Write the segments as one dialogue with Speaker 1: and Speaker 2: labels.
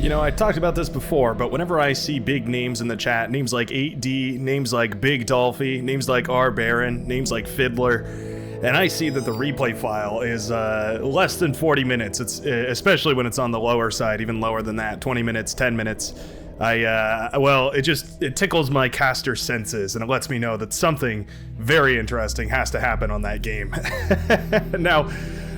Speaker 1: You know, I talked about this before, but whenever I see big names in the chat, names like 8D, names like Big Dolphy, names like R Baron, names like Fiddler, and I see that the replay file is less than 40 minutes, it's especially when it's on the lower side, even lower than that, 20 minutes, 10 minutes, well, it tickles my caster senses, and it lets me know that something very interesting has to happen on that game. Now,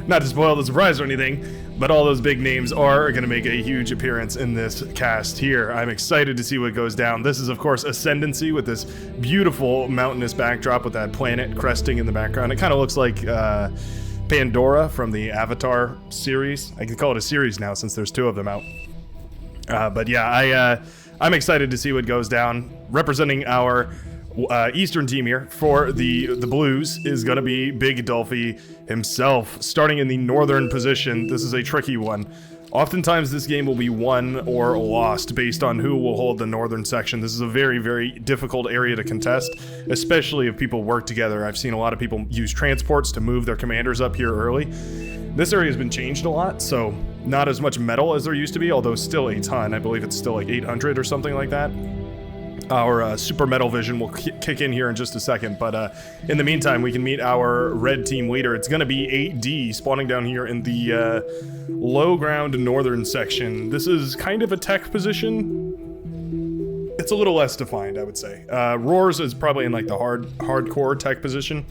Speaker 1: not to spoil the surprise or anything, but all those big names are going to make a huge appearance in this cast here. I'm excited to see what goes down. This is, of course, Ascendancy with this beautiful mountainous backdrop with that planet cresting in the background. It kind of looks like Pandora from the Avatar series. I can call it a series now since there's two of them out. But yeah, I'm excited to see what goes down. Representing our Eastern team here for the Blues is going to be Big Dolphy himself, starting in the northern position. This is a tricky one. Oftentimes this game will be won or lost based on who will hold the northern section. This is a very, very difficult area to contest, especially if people work together. I've seen a lot of people use transports to move their commanders up here early. This area has been changed a lot, so not as much metal as there used to be, although still a ton. I believe it's still like 800 or something like that. Our super metal vision will kick in here in just a second, but in the meantime, we can meet our red team leader. It's going to be 8D spawning down here in the low ground northern section. This is kind of a tech position. It's a little less defined, I would say. Roars is probably in like the hardcore tech position.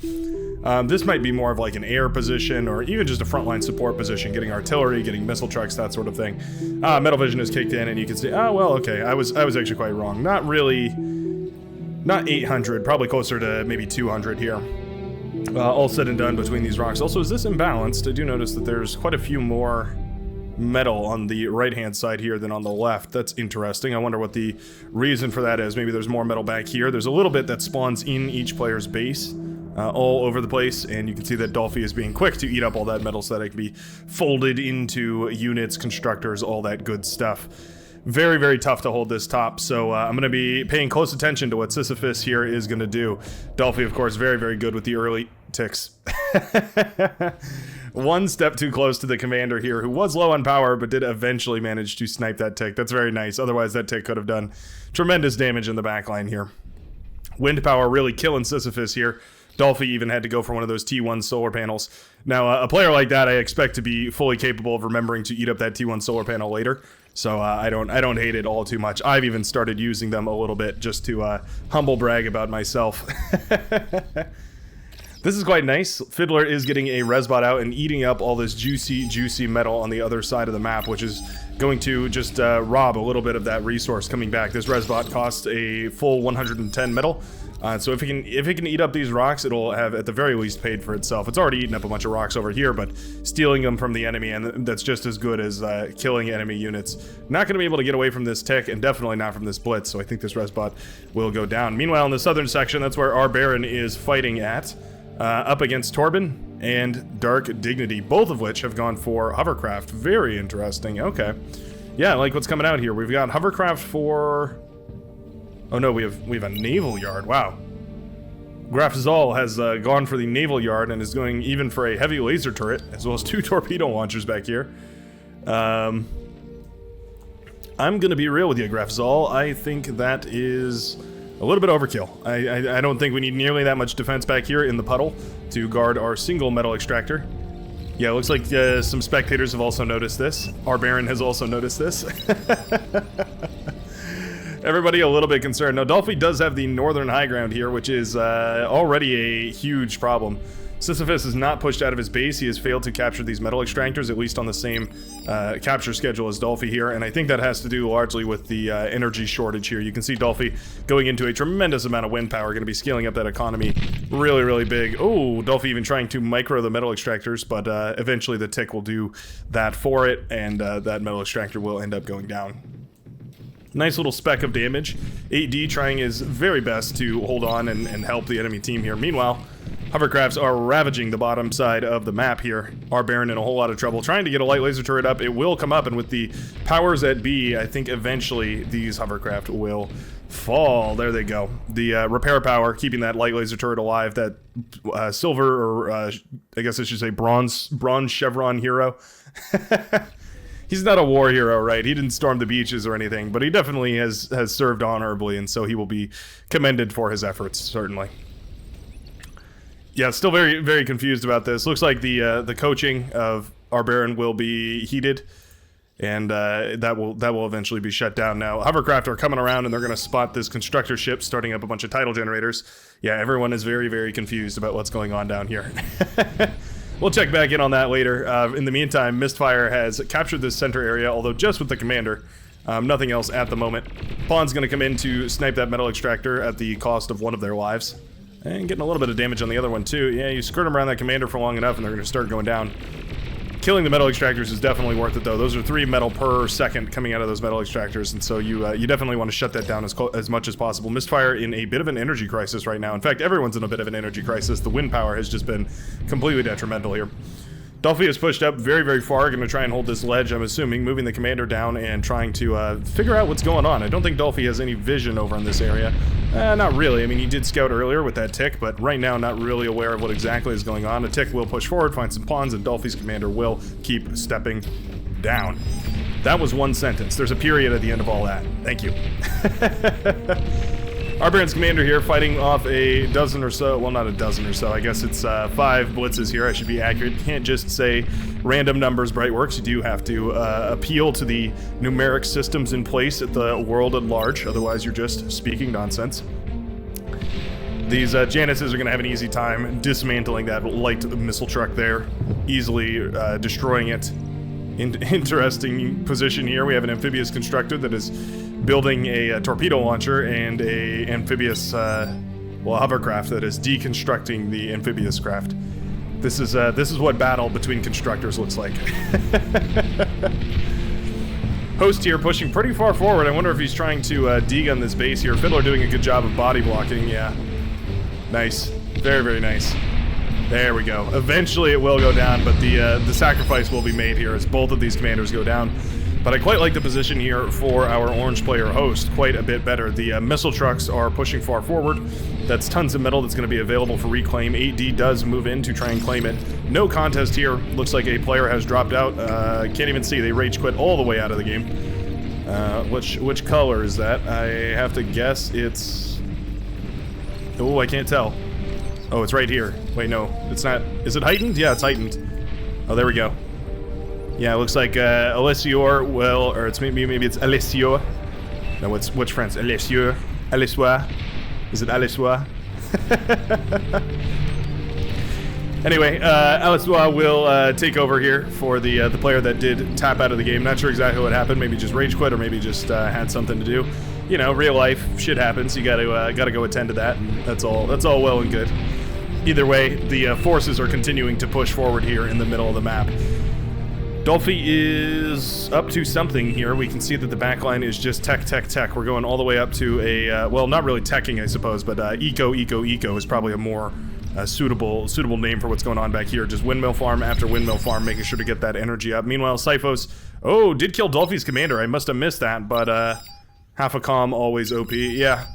Speaker 1: This might be more of like an air position or even just a frontline support position, getting artillery, getting missile trucks, that sort of thing. Metal vision is kicked in and you can see, oh, well, okay, I was actually quite wrong. Not really, not 800, probably closer to maybe 200 here. All said and done between these rocks. Also, is this imbalanced? I do notice that there's quite a few more metal on the right-hand side here than on the left. That's interesting. I wonder what the reason for that is. Maybe there's more metal back here. There's a little bit that spawns in each player's base. All over the place, and you can see that Dolphy is being quick to eat up all that metal so that it can be folded into units, constructors, all that good stuff. Very, very tough to hold this top, so I'm going to be paying close attention to what Sisyphus here is going to do. Dolphy, of course, very, very good with the early ticks. One step too close to the commander here, who was low on power, but did eventually manage to snipe that tick. That's very nice. Otherwise, that tick could have done tremendous damage in the backline here. Wind power really killing Sisyphus here. Dolphy even had to go for one of those T1 solar panels. Now, a player like that I expect to be fully capable of remembering to eat up that T1 solar panel later. So I don't hate it all too much. I've even started using them a little bit just to humble brag about myself. This is quite nice. Fiddler is getting a resbot out and eating up all this juicy, juicy metal on the other side of the map, which is going to just rob a little bit of that resource coming back. This resbot costs a full 110 metal. So if it can eat up these rocks, it'll have at the very least paid for itself. It's already eaten up a bunch of rocks over here, but stealing them from the enemy, and that's just as good as killing enemy units. Not going to be able to get away from this tick, and definitely not from this blitz, so I think this resbot will go down. Meanwhile, in the southern section, that's where our Baron is fighting at, up against Torben and Dark Dignity, both of which have gone for hovercraft. Very interesting. Okay. Yeah, I like what's coming out here. We've got hovercraft for... Oh no, we have a naval yard. Wow. Grafzal has gone for the naval yard and is going even for a heavy laser turret, as well as 2 torpedo launchers back here. I'm gonna be real with you, Grafzal. I think that is a little bit overkill. I don't think we need nearly that much defense back here in the puddle to guard our single metal extractor. Yeah, it looks like some spectators have also noticed this. Our Baron has also noticed this. Everybody a little bit concerned. Now, Dolphy does have the northern high ground here, which is already a huge problem. Sisyphus is not pushed out of his base. He has failed to capture these metal extractors, at least on the same capture schedule as Dolphy here, and I think that has to do largely with the energy shortage here. You can see Dolphy going into a tremendous amount of wind power, going to be scaling up that economy really, really big. Oh, Dolphy even trying to micro the metal extractors, but eventually the tick will do that for it, and that metal extractor will end up going down. Nice little speck of damage. 8D trying his very best to hold on and help the enemy team here. Meanwhile, hovercrafts are ravaging the bottom side of the map here. Our Baron in a whole lot of trouble. Trying to get a light laser turret up. It will come up, and with the powers at B, I think eventually these hovercraft will fall. There they go. The repair power, keeping that light laser turret alive. That silver, or I guess I should say bronze chevron hero. he's not a war hero, right? He didn't storm the beaches or anything, but he definitely has served honorably, and so he will be commended for his efforts, certainly. Yeah, still very, very confused about this. Looks like the coaching of our Baron will be heated, and that will eventually be shut down now. Hovercraft are coming around, and they're going to spot this constructor ship starting up a bunch of tidal generators. Yeah, everyone is very, very confused about what's going on down here. We'll check back in on that later. In the meantime, Mistfire has captured this center area, although just with the commander. Nothing else at the moment. Pawn's going to come in to snipe that metal extractor at the cost of one of their lives. And getting a little bit of damage on the other one, too. Yeah, you skirt them around that commander for long enough, and they're going to start going down. Killing the metal extractors is definitely worth it, though. Those are 3 metal per second coming out of those metal extractors, and so you definitely want to shut that down as much as possible. Mistfire in a bit of an energy crisis right now. In fact, everyone's in a bit of an energy crisis. The wind power has just been completely detrimental here. Dolphy is pushed up very, very far, going to try and hold this ledge, I'm assuming, moving the commander down and trying to figure out what's going on. I don't think Dolphy has any vision over in this area. Not really. I mean, he did scout earlier with that tick, but right now not really aware of what exactly is going on. A tick will push forward, find some pawns, and Dolphy's commander will keep stepping down. That was one sentence. There's a period at the end of all that. Thank you. Our Baron's commander here fighting off a dozen or so, well, not a dozen or so, I guess it's 5 blitzes here. I should be accurate. Can't just say random numbers, Brightworks. You do have to appeal to the numeric systems in place at the world at large, otherwise you're just speaking nonsense. These Janices are going to have an easy time dismantling that light missile truck there, easily destroying it. Interesting position here. We have an amphibious constructor that is building a torpedo launcher and a amphibious, hovercraft that is deconstructing the amphibious craft. This is what battle between constructors looks like. Host here pushing pretty far forward. I wonder if he's trying to degun this base here. Fiddler doing a good job of body blocking. Yeah, nice, very, very nice. There we go. Eventually it will go down, but the sacrifice will be made here as both of these commanders go down. But I quite like the position here for our orange player host quite a bit better. The missile trucks are pushing far forward. That's tons of metal that's going to be available for reclaim. 8D does move in to try and claim it. No contest here. Looks like a player has dropped out. Can't even see. They rage quit all the way out of the game. Which color is that? I have to guess it's... Oh, I can't tell. Oh, it's right here. Wait, no, it's not. Is it heightened? Yeah, it's heightened. Oh, there we go. Yeah, it looks like Alessior will, or it's maybe it's Alessio. No, which French? Alessio? Alessois? Is it Alessois? Anyway, Alessois will take over here for the player that did tap out of the game. Not sure exactly what happened. Maybe just rage quit, or maybe just had something to do. You know, real life shit happens. You gotta go attend to that. And that's all well and good. Either way, the forces are continuing to push forward here in the middle of the map. Dolphy is up to something here. We can see that the backline is just tech. We're going all the way up to a, well, not really teching, I suppose, but eco is probably a more suitable name for what's going on back here. Just windmill farm after windmill farm, making sure to get that energy up. Meanwhile, Sifos, oh, did kill Dolphy's commander. I must have missed that, but half a comm, always OP. Yeah.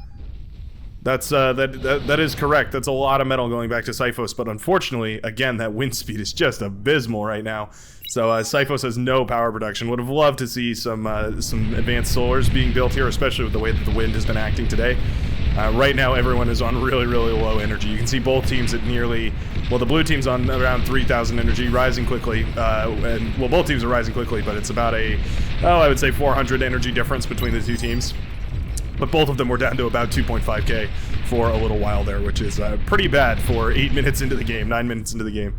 Speaker 1: That's that is correct. That's a lot of metal going back to Sifos, but unfortunately, again, that wind speed is just abysmal right now. So Sifos has no power production. Would have loved to see some advanced solars being built here, especially with the way that the wind has been acting today. Right now, everyone is on really low energy. You can see both teams at nearly, well, the blue team's on around 3,000 energy, rising quickly, and well, both teams are rising quickly, but it's about a, I would say 400 energy difference between the two teams. But both of them were down to about 2.5k for a little while there, which is pretty bad for 8 minutes into the game, 9 minutes into the game.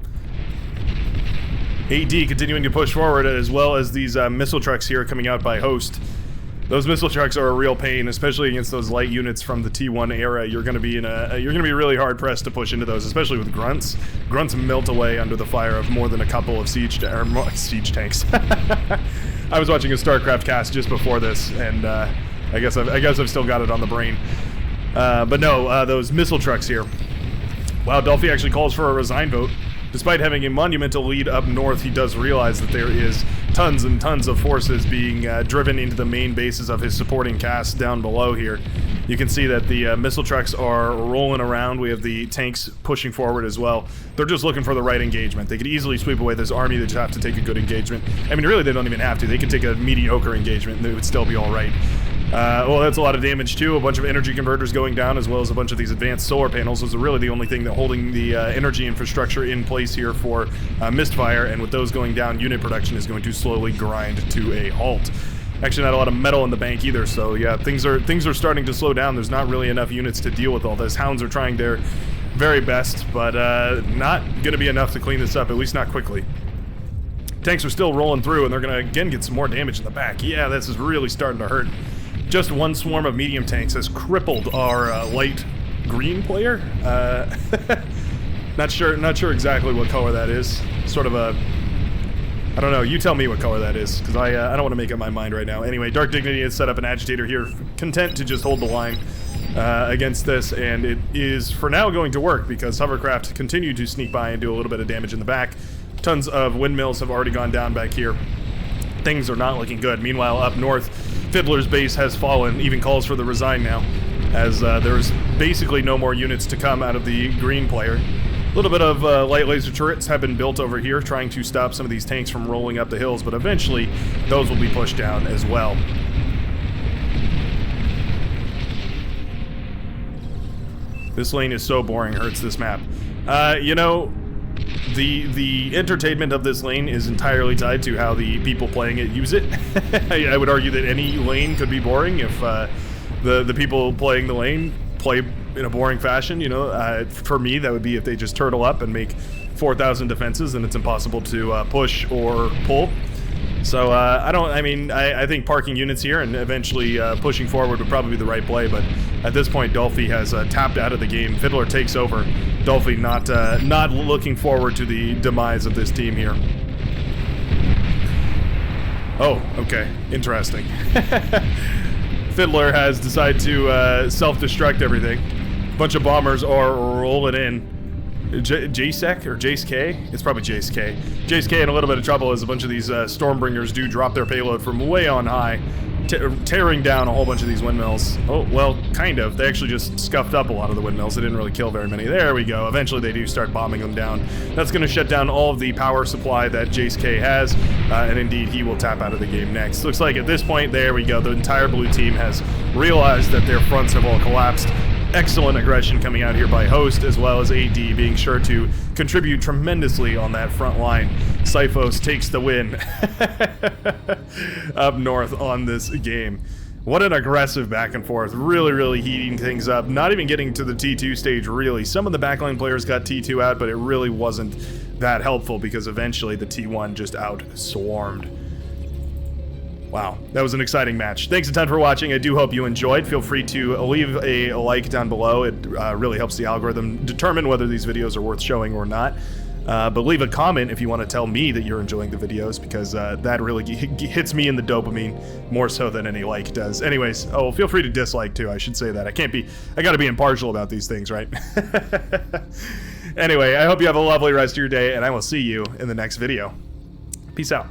Speaker 1: AD continuing to push forward, as well as these missile trucks here coming out by host. Those missile trucks are a real pain, especially against those light units from the T1 era. You're going to be really hard pressed to push into those, especially with grunts. Grunts melt away under the fire of more than a couple of siege tanks. I was watching a StarCraft cast just before this, and I guess I've still got it on the brain. But no, those missile trucks here. Wow, Dolphy actually calls for a resign vote. Despite having a monumental lead up north, he does realize that there is tons and tons of forces being driven into the main bases of his supporting cast down below here. You can see that the missile trucks are rolling around. We have the tanks pushing forward as well. They're just looking for the right engagement. They could easily sweep away this army. They just have to take a good engagement. I mean, really, they don't even have to. They could take a mediocre engagement and they would still be all right. Well, that's a lot of damage too. A bunch of energy converters going down, as well as a bunch of these advanced solar panels. Those are really the only thing that holding the energy infrastructure in place here for Mistfire. And with those going down, unit production is going to slowly grind to a halt. Actually, not a lot of metal in the bank either. So yeah, things are starting to slow down. There's not really enough units to deal with all this. Hounds are trying their very best, but not going to be enough to clean this up. At least not quickly. Tanks are still rolling through, and they're going to again get some more damage in the back. Yeah, this is really starting to hurt. Just one swarm of medium tanks has crippled our light green player. Not sure exactly what color that is. Sort of a, I don't know. You tell me what color that is, because I don't want to make up my mind right now. Anyway, Dark Dignity has set up an agitator here, content to just hold the line against this, and it is for now going to work because hovercraft continue to sneak by and do a little bit of damage in the back. Tons of windmills have already gone down back here. Things are not looking good. Meanwhile, up north, Fiddler's base has fallen, even calls for the resign now, as there's basically no more units to come out of the green player. A little bit of light laser turrets have been built over here, trying to stop some of these tanks from rolling up the hills, but eventually those will be pushed down as well. This lane is so boring, hurts this map. You know, the entertainment of this lane is entirely tied to how the people playing it use it. I would argue that any lane could be boring if the people playing the lane play in a boring fashion. You know, for me, that would be if they just turtle up and make 4,000 defenses, and it's impossible to push or pull. So I think parking units here and eventually pushing forward would probably be the right play, but at this point Dolphy has tapped out of the game. Fiddler takes over. Dolphy not looking forward to the demise of this team here. Oh, okay, interesting. Fiddler has decided to self-destruct everything. A bunch of bombers are rolling in. JSEC or Jace K? It's probably Jace K. Jace K in a little bit of trouble as a bunch of these Stormbringers do drop their payload from way on high, tearing down a whole bunch of these windmills. Oh, well, kind of. They actually just scuffed up a lot of the windmills. They didn't really kill very many. There we go. Eventually they do start bombing them down. That's going to shut down all of the power supply that Jace K has, and indeed he will tap out of the game next. Looks like at this point, there we go, the entire blue team has realized that their fronts have all collapsed. Excellent aggression coming out here by Host, as well as AD being sure to contribute tremendously on that front line. Cyphos takes the win up north on this game. What an aggressive back and forth. Really, really heating things up. Not even getting to the T2 stage, really. Some of the backline players got T2 out, but it really wasn't that helpful because eventually the T1 just out-swarmed. Wow, that was an exciting match. Thanks a ton for watching. I do hope you enjoyed. Feel free to leave a like down below. It really helps the algorithm determine whether these videos are worth showing or not. But leave a comment if you want to tell me that you're enjoying the videos, because that really hits me in the dopamine more so than any like does. Anyways, oh, feel free to dislike too. I should say that. I gotta be impartial about these things, right? Anyway, I hope you have a lovely rest of your day, and I will see you in the next video. Peace out.